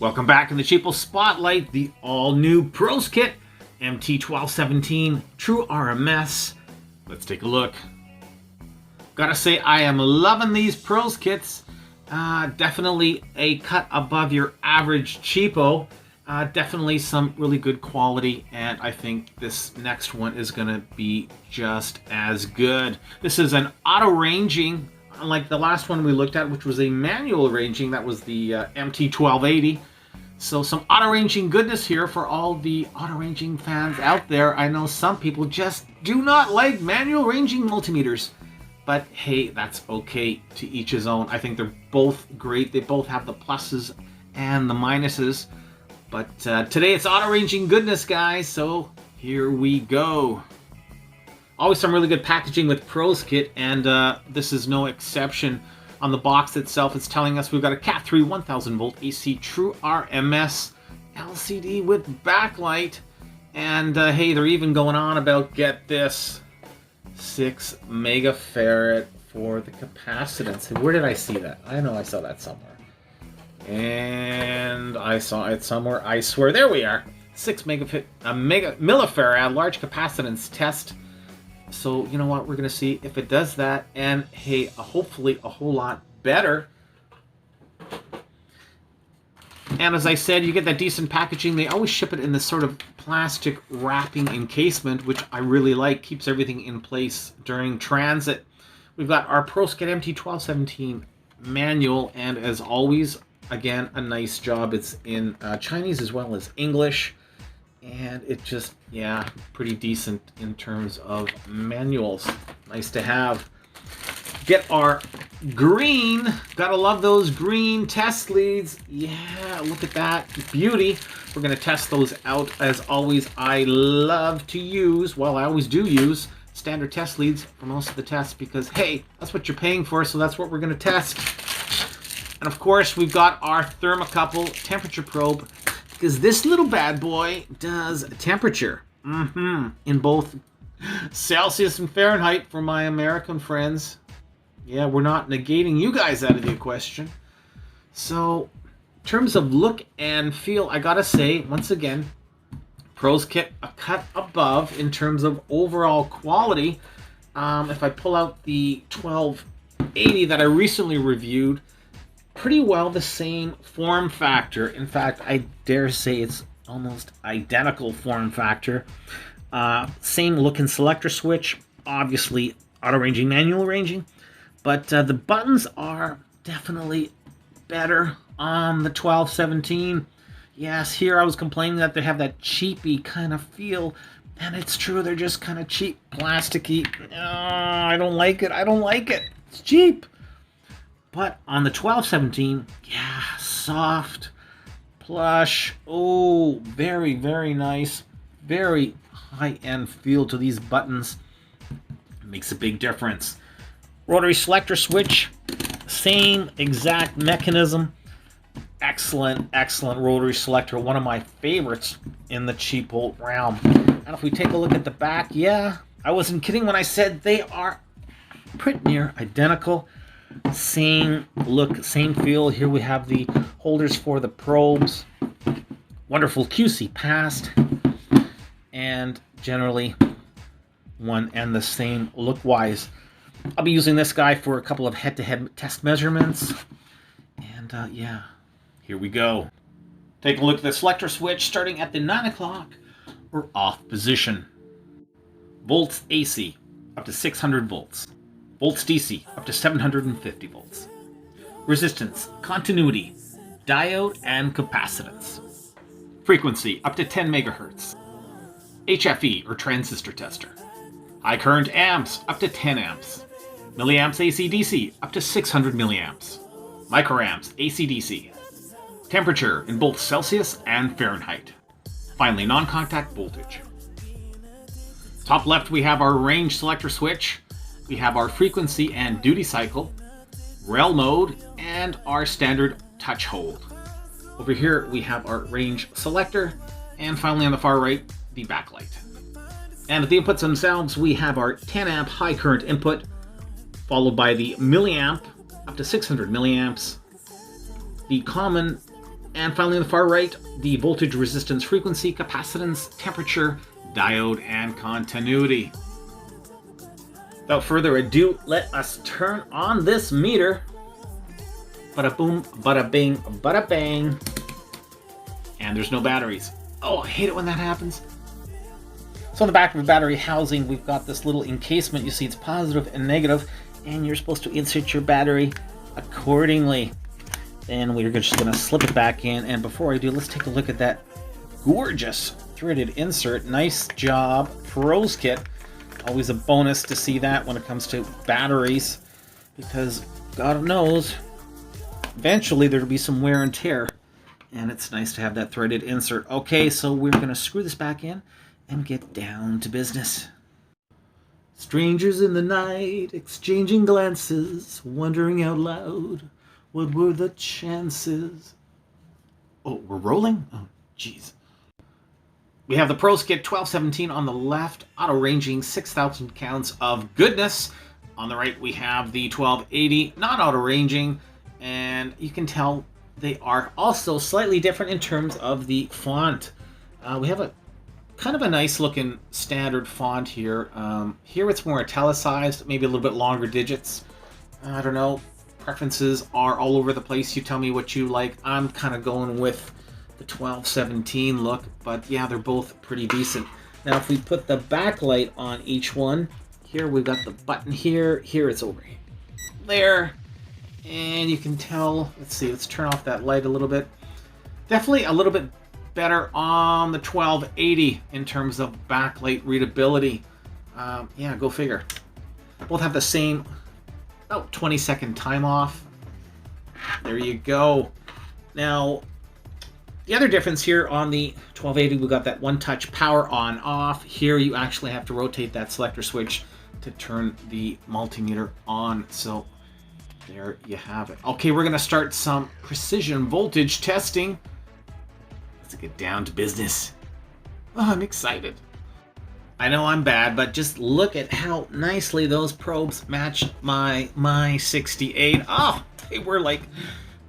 Welcome back in the cheapo spotlight, the all-new PROSKIT MT1217 True RMS. Let's take a look. Gotta say, I am loving these PROSKITs. Definitely a cut above your average cheapo. Definitely some really good quality, and I think this next one is gonna be just as good. This is an auto ranging, unlike the last one we looked at, which was a manual ranging. That was the MT1280. So some auto-ranging goodness here for all the auto-ranging fans out there. I know some people just do not like manual ranging multimeters. But hey, that's okay, to each his own. I think they're both great. They both have the pluses and the minuses. But today it's auto-ranging goodness, guys. So here we go. Always some really good packaging with PROSKIT, and this is no exception. On the box itself, it's telling us we've got a Cat 3 1000 volt AC True RMS LCD with backlight. And hey, they're even going on about, get this, 6 megafarad for the capacitance. Where did I see that? I know I saw that somewhere. And I saw it somewhere, I swear. There we are. 6 millifarad large capacitance test. So, you know what, we're going to see if it does that, and hey, hopefully a whole lot better. And as I said, you get that decent packaging. They always ship it in this sort of plastic wrapping encasement, which I really like. Keeps everything in place during transit. We've got our PROSKIT MT1217 manual, and as always, again, a nice job. It's in Chinese as well as English. And it just, yeah, pretty decent in terms of manuals. Nice to have. Get our green. Gotta love those green test leads. Yeah, look at that beauty. We're going to test those out. As always, I love to use, well, I always do use standard test leads for most of the tests because, hey, that's what you're paying for, so that's what we're going to test. And of course, we've got our thermocouple temperature probe, because this little bad boy does temperature in both Celsius and Fahrenheit for my American friends. Yeah, we're not negating you guys out of the equation. So, in terms of look and feel, I gotta say, once again, PROSKIT a cut above in terms of overall quality. If I pull out the 1280 that I recently reviewed, pretty well the same form factor. In fact, I dare say it's almost identical form factor. Same look and selector switch, obviously auto ranging, manual ranging, but the buttons are definitely better on the 1217. Yes, here I was complaining that they have that cheapy kind of feel, and it's true, they're just kind of cheap, plasticky. I don't like it. I don't like it. It's cheap. But on the 1217, yeah, soft, plush, oh, very, very nice, very high-end feel to these buttons. It makes a big difference. Rotary selector switch, same exact mechanism. Excellent, excellent rotary selector, one of my favorites in the cheapo realm. And if we take a look at the back, yeah, I wasn't kidding when I said they are pretty near identical. Same look, same feel. Here we have the holders for the probes. Wonderful QC passed. And generally one and the same look-wise. I'll be using this guy for a couple of head-to-head test measurements. And yeah, here we go. Take a look at the selector switch starting at the 9 o'clock or off position. Volts AC up to 600 volts. Volts DC up to 750 volts. Resistance, continuity, diode, and capacitance. Frequency up to 10 megahertz. HFE or transistor tester. High current amps up to 10 amps. Milliamps AC DC up to 600 milliamps. Microamps AC DC. Temperature in both Celsius and Fahrenheit. Finally, non-contact voltage. Top left we have our range selector switch. We have our frequency and duty cycle, rel mode, and our standard touch hold. Over here we have our range selector, and finally on the far right, the backlight. And at the inputs themselves, we have our 10 amp high current input, followed by the milliamp up to 600 milliamps, the common And finally on the far right, the voltage, resistance, frequency, capacitance, temperature, diode, and continuity. Without further ado, let us turn on this meter. Bada boom, bada bing, bada bang. And there's no batteries. Oh, I hate it when that happens. So on the back of the battery housing, we've got this little encasement. You see it's positive and negative, and you're supposed to insert your battery accordingly. And we're just going to slip it back in. And before I do, let's take a look at that gorgeous threaded insert. Nice job, PROSKIT. Always a bonus to see that when it comes to batteries, because God knows, eventually there'll be some wear and tear. And it's nice to have that threaded insert. Okay, so we're going to screw this back in and get down to business. Strangers in the night, exchanging glances, wondering out loud, what were the chances? Oh, we're rolling? Oh, jeez. We have the PROSKIT 1217 on the left, auto-ranging 6,000 counts of goodness. On the right, we have the 1280, not auto-ranging, and you can tell they are also slightly different in terms of the font. We have a kind of a nice looking standard font here. Here it's more italicized, maybe a little bit longer digits. I don't know. Preferences are all over the place. You tell me what you like. I'm kind of going with the 1217 look, but yeah, they're both pretty decent. Now if we put the backlight on each one, here we've got the button here. Here it's over there. And you can tell, let's see, let's turn off that light a little bit. Definitely a little bit better on the 1280 in terms of backlight readability. Yeah, go figure. Both have the same about 20-second time off. There you go. Now, the other difference here on the 1280, we got that one-touch power on off. Here you actually have to rotate that selector switch to turn the multimeter on. So there you have it. Okay, we're going to start some precision voltage testing. Let's get down to business. Oh, I'm excited. I know I'm bad, but just look at how nicely those probes match my 68. Oh, they were like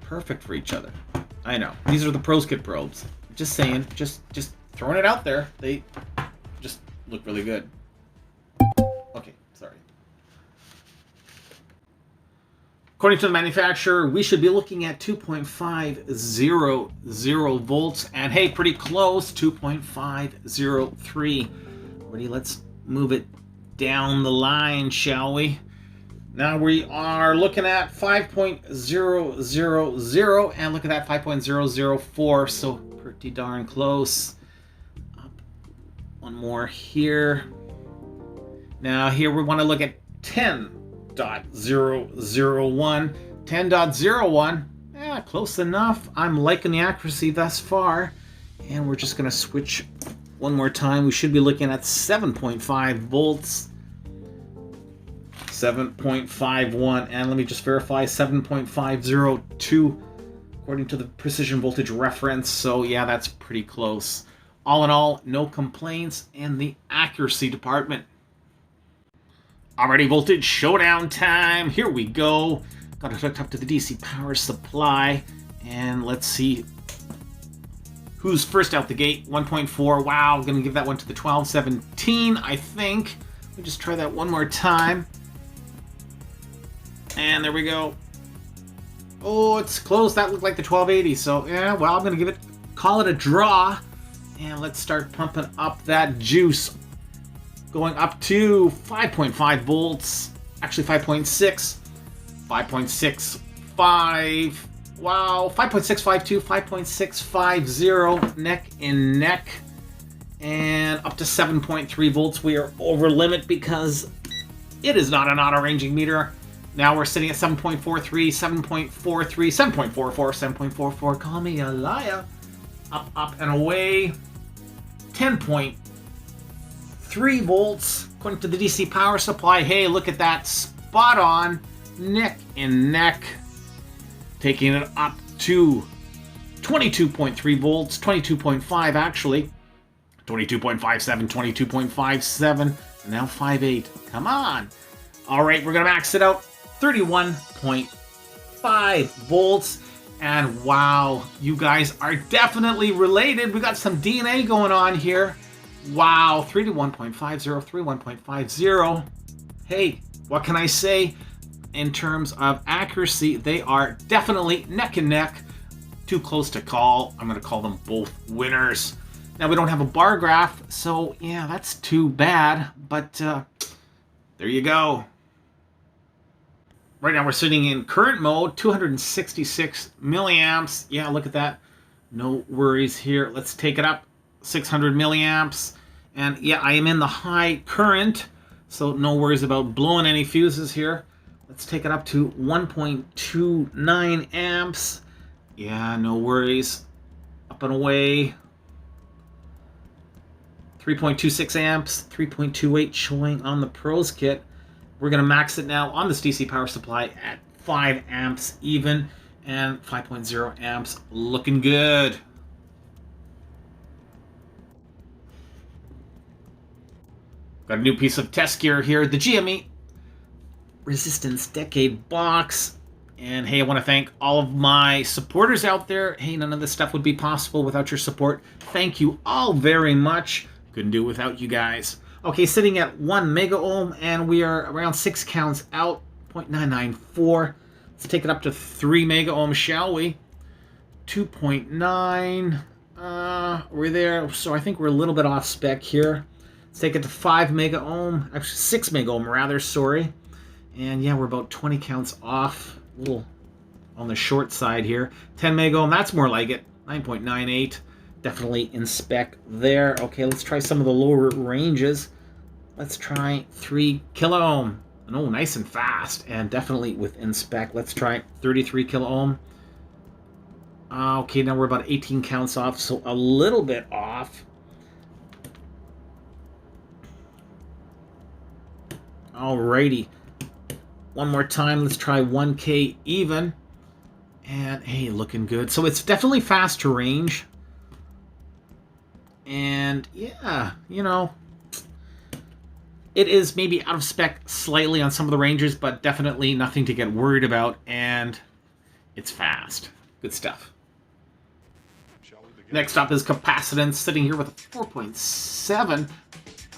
perfect for each other. I know. These are the PROSKIT probes. Just saying, just throwing it out there. They just look really good. Okay, sorry. According to the manufacturer, we should be looking at 2.500 volts, and hey, pretty close, 2.503. Ready? Let's move it down the line, shall we? Now we are looking at 5.000, and look at that, 5.004, so pretty darn close. Up one more here. Now here we want to look at 10.001. 10.01, yeah, close enough. I'm liking the accuracy thus far. And we're just going to switch one more time. We should be looking at 7.5 volts. 7.51, and let me just verify, 7.502 according to the precision voltage reference. So yeah, that's pretty close. All in all, no complaints in the accuracy department. Alrighty, voltage showdown time. Here we go. Got it hooked up to the DC power supply, and let's see who's first out the gate. 1.4. Wow, I'm gonna give that one to the 1217, I think. Let me just try that one more time. And there we go. Oh, it's close. That looked like the 1280. So, yeah, well, I'm going to call it a draw. And let's start pumping up that juice. Going up to 5.5 volts. Actually, 5.6. 5.65. Wow, 5.652, 5.650. Neck and neck. And up to 7.3 volts. We are over limit because it is not an auto-ranging meter. Now we're sitting at 7.43, 7.43, 7.44, 7.44. Call me a liar. Up, up, and away. 10.3 volts according to the DC power supply. Hey, look at that. Spot on. Neck and neck. Taking it up to 22.3 volts. 22.5 actually. 22.57, 22.57. And now 5.8. Come on. All right, we're going to max it out. 31.5 volts. And wow, you guys are definitely related. We got some DNA going on here. Wow, 3 to 1.50, 3 1.50. Hey, what can I say? In terms of accuracy, they are definitely neck and neck. Too close to call. I'm going to call them both winners. Now, we don't have a bar graph, so yeah, that's too bad. But there you go. Right now, we're sitting in current mode, 266 milliamps. Yeah, look at that. No worries here. Let's take it up, 600 milliamps. And yeah, I am in the high current, so no worries about blowing any fuses here. Let's take it up to 1.29 amps. Yeah, no worries. Up and away. 3.26 amps, 3.28 showing on the PROSKIT. We're going to max it now on this DC power supply at 5 amps even, and 5.0 amps looking good. Got a new piece of test gear here, the GME Resistance Decade box. And hey, I want to thank all of my supporters out there. Hey, none of this stuff would be possible without your support. Thank you all very much. Couldn't do it without you guys. Okay, sitting at 1 mega ohm, and we are around 6 counts out, 0.994. Let's take it up to 3 mega ohm, shall we? 2.9. We're there, so I think we're a little bit off spec here. Let's take it to 5 mega ohm, actually 6 mega ohm rather, sorry. And yeah, we're about 20 counts off, a little on the short side here. 10 mega ohm, that's more like it, 9.98. Definitely in spec there. Okay, let's try some of the lower ranges. Let's try 3 kilo ohm. Oh, nice and fast, and definitely within spec. Let's try 33 kilo ohm. Okay, now we're about 18 counts off, so a little bit off. Alrighty. One more time, let's try 1K even. And hey, looking good. So it's definitely fast to range. And yeah, you know, it is maybe out of spec slightly on some of the ranges, but definitely nothing to get worried about. And it's fast. Good stuff. Next up is Capacitance, sitting here with a 4.7.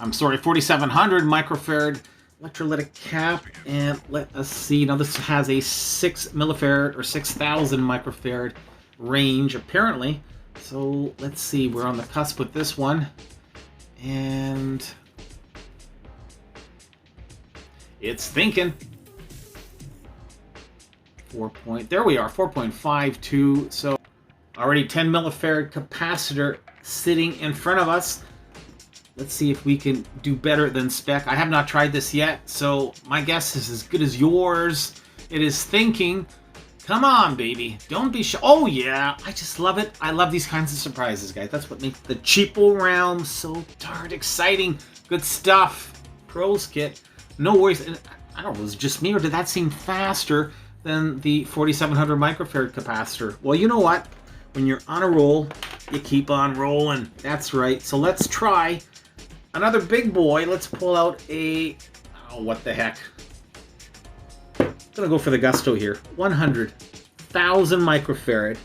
I'm sorry, 4700 microfarad electrolytic cap. And let us see. Now this has a 6 millifarad or 6,000 microfarad range, apparently. So let's see. We're on the cusp with this one. And it's thinking. There we are, 4.52. So already 10 millifarad capacitor sitting in front of us. Let's see if we can do better than spec. I have not tried this yet, so my guess is as good as yours. It is thinking. Come on, baby. Don't be shy. Oh, yeah. I just love it. I love these kinds of surprises, guys. That's what makes the cheapo realm so darn exciting. Good stuff. PROSKIT. No worries. And I don't know, was it just me, or did that seem faster than the 4700 microfarad capacitor? Well, you know what? When you're on a roll, you keep on rolling. That's right. So let's try another big boy. Let's pull out a... Oh, what the heck. I'm going to go for the gusto here. 100,000 microfarad.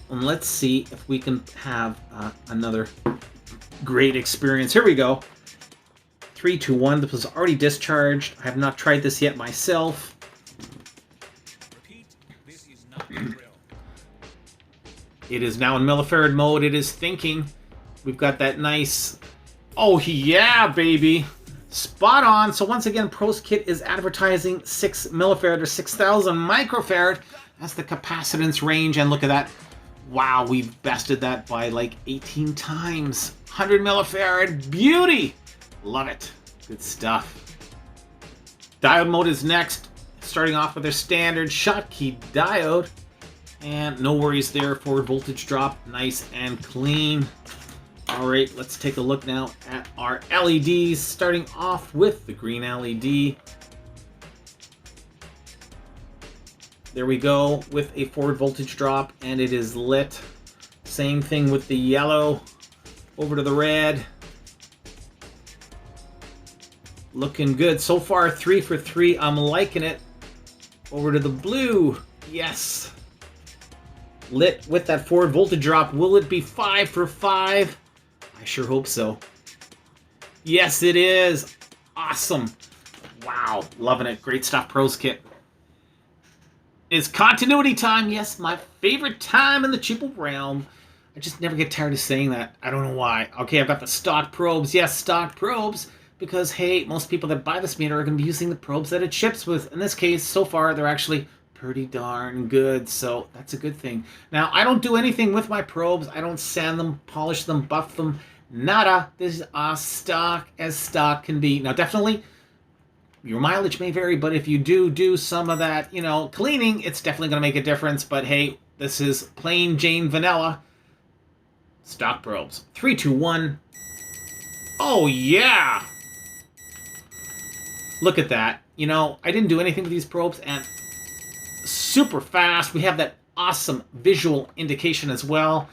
And let's see if we can have another great experience. Here we go. 3, 2, 1. This was already discharged. I have not tried this yet myself. It is now in millifarad mode. It is thinking. We've got that nice... Oh, yeah, baby. Spot on. So once again, PROSKIT is advertising 6 millifarad or 6,000 microfarad as the capacitance range. And look at that. Wow, we've bested that by like 18 times. 100 millifarad. Beauty. Love it. Good stuff. Diode mode is next. Starting off with their standard Schottky diode. And no worries there. Forward voltage drop. Nice and clean. Alright, let's take a look now at our LEDs, starting off with the green LED. There we go, with a forward voltage drop, and it is lit. Same thing with the yellow. Over to the red. Looking good. So far, 3 for 3. I'm liking it. Over to the blue. Yes. Lit with that forward voltage drop. Will it be 5 for 5? I sure hope so. Yes, it is. Awesome. Wow. Loving it. Great stuff, PROSKIT. It's continuity time. Yes, my favorite time in the cheapo realm. I just never get tired of saying that. I don't know why. Okay, I've got the stock probes. Yes, stock probes. Because, hey, most people that buy this meter are going to be using the probes that it ships with. In this case, so far, they're actually pretty darn good. So that's a good thing. Now, I don't do anything with my probes. I don't sand them, polish them, buff them. Nada. This is as stock as stock can be. Now, definitely, your mileage may vary, but if you do some of that, cleaning, it's definitely going to make a difference. But hey, this is plain Jane vanilla stock probes. 3, 2, 1. Oh, yeah. Look at that. I didn't do anything with these probes, and super fast. We have that awesome visual indication as well.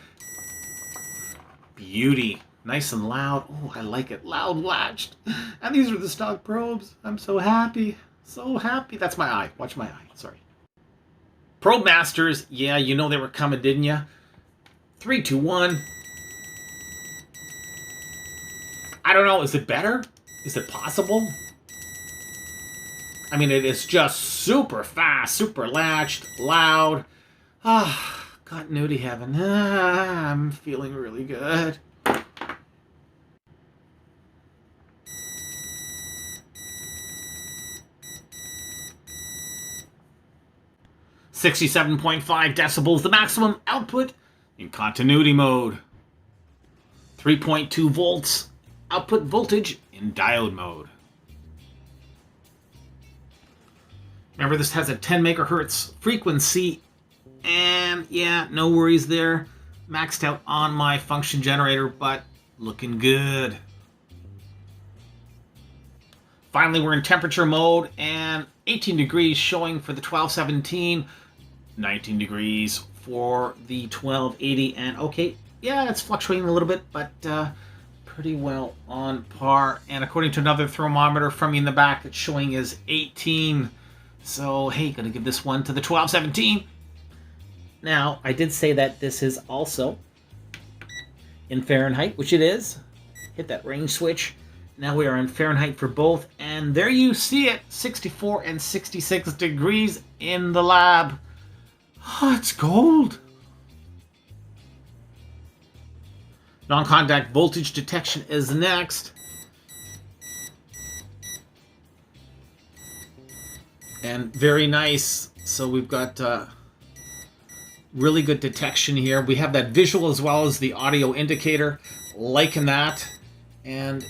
Beauty. Nice and loud. Oh, I like it. Loud latched. And these are the stock probes. I'm so happy. So happy. That's my eye. Watch my eye. Sorry. Probe Masters. Yeah, you know they were coming, didn't you? 3, 2, 1. I don't know. Is it better? Is it possible? I mean, it is just super fast, super latched, loud. Ah, continuity heaven. Ah, I'm feeling really good. .5 decibels, the maximum output in continuity mode. 3.2 volts output voltage in diode mode. Remember, this has a 10 megahertz frequency, and yeah, no worries there. Maxed out on my function generator, but looking good. Finally, we're in temperature mode, and 18 degrees showing for the 1217, 19 degrees for the 1280, and okay, yeah, it's fluctuating a little bit, but pretty well on par. And according to another thermometer from me in the back, it's showing is 18. So, hey, gonna give this one to the 1217. Now, I did say that this is also in Fahrenheit, which it is. Hit that range switch. Now we are in Fahrenheit for both, and there you see it, 64 and 66 degrees in the lab. Oh, it's cold. Non-contact voltage detection is next. And very nice. So we've got really good detection here. We have that visual as well as the audio indicator. Liking that. And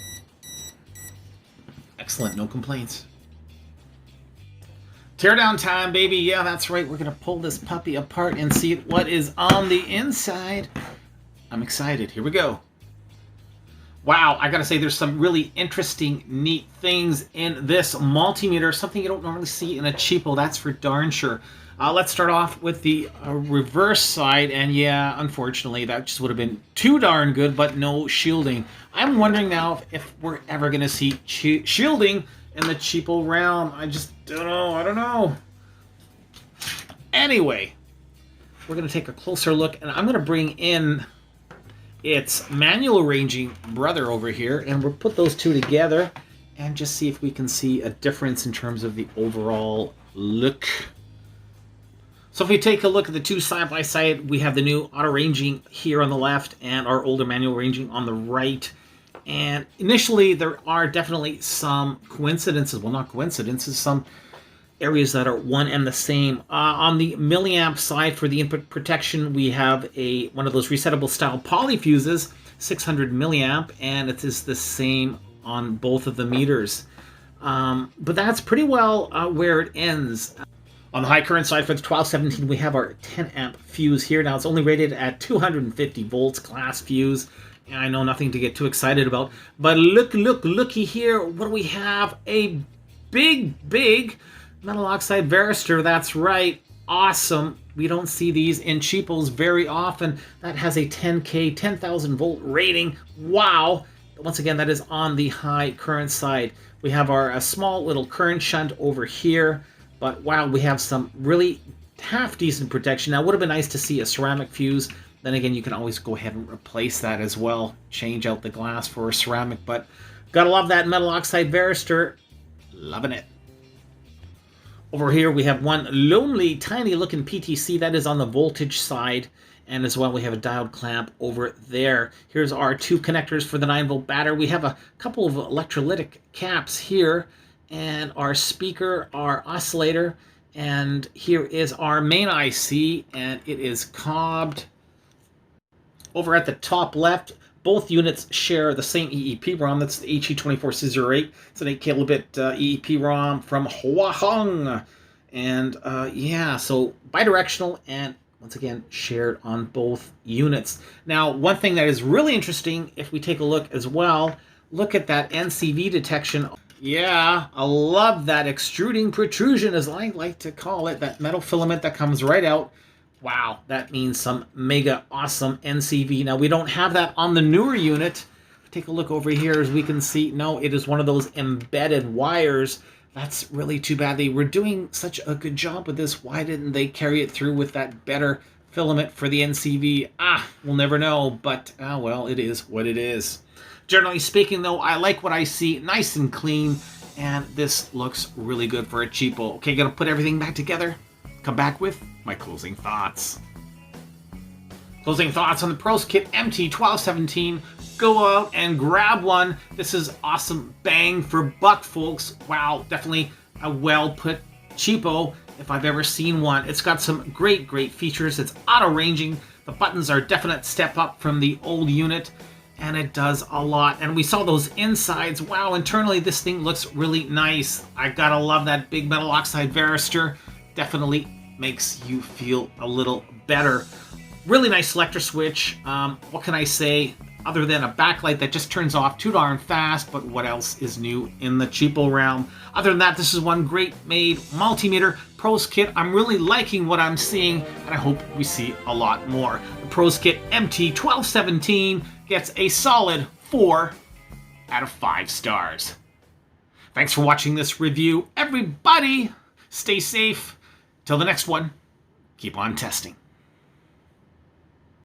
excellent. No complaints. Teardown time, baby. Yeah, that's right. We're going to pull this puppy apart and see what is on the inside. I'm excited. Here we go. Wow, I gotta say there's some really interesting, neat things in this multimeter. Something you don't normally see in a cheapo, that's for darn sure. Let's start off with the reverse side, and yeah, unfortunately, that just would have been too darn good, but no shielding. I'm wondering now if we're ever gonna see shielding in the cheapo realm. I just don't know. I don't know. Anyway, we're gonna take a closer look, and I'm gonna bring in its manual arranging brother over here, and we'll put those two together and just see if we can see a difference in terms of the overall look. So if we take a look at the two side by side, we have the new auto ranging here on the left and our older manual ranging on the right. And initially there are definitely some coincidences, well, not coincidences, some areas that are one and the same. On the milliamp side for the input protection, we have one of those resettable style poly fuses, 600 milliamp, and it is the same on both of the meters. But that's pretty well where it ends. On the high current side for the 1217, we have our 10 amp fuse here. Now it's only rated at 250 volts glass fuse. And I know nothing to get too excited about, but looky here. What do we have? A big metal oxide varistor, that's right. Awesome. We don't see these in cheapos very often. That has a 10K, 10,000 volt rating. Wow. Once again, that is on the high current side. We have our small little current shunt over here. But wow, we have some really half decent protection. Now, it would have been nice to see a ceramic fuse. Then again, you can always go ahead and replace that as well. Change out the glass for a ceramic, but gotta love that metal oxide varistor. Loving it. Over here, we have one lonely, tiny looking PTC that is on the voltage side. And as well, we have a diode clamp over there. Here's our two connectors for the 9-volt battery. We have a couple of electrolytic caps here. And our speaker, our oscillator. And here is our main IC. And it is cobbed. Over at the top left, both units share the same EEPROM. That's the HE24608. It's an 8 kilobit EEPROM from Huahong. And yeah, so bidirectional and once again shared on both units. Now, one thing that is really interesting, if we take a look as well, look at that NCV detection. Yeah, I love that extruding protrusion, as I like to call it, that metal filament that comes right out. Wow, that means some mega awesome NCV. Now, we don't have that on the newer unit. Take a look over here, as we can see. No, it is one of those embedded wires. That's really too bad. They were doing such a good job with this. Why didn't they carry it through with that better filament for the NCV? We'll never know, but well, it is what it is. Generally speaking, though, I like what I see. Nice and clean, and this looks really good for a cheapo. Okay, gonna put everything back together. Come back with my closing thoughts. Closing thoughts on the PROSKIT MT1217. Go out and grab one. This is awesome bang for buck, folks. Wow, definitely a well-put cheapo if I've ever seen one. It's got some great features. It's auto-ranging. The buttons are a definite step up from the old unit, and it does a lot. And we saw those insides. Wow, internally this thing looks really nice. I gotta love that big metal oxide varistor. Definitely makes you feel a little better. Really nice selector switch. What can I say other than a backlight that just turns off too darn fast, but what else is new in the cheapo realm? Other than that, this is one great made multimeter PROSKIT. I'm really liking what I'm seeing, and I hope we see a lot more. The PROSKIT MT1217 gets a solid 4 out of 5 stars. Thanks for watching this review, everybody. Stay safe. Till the next one, keep on testing.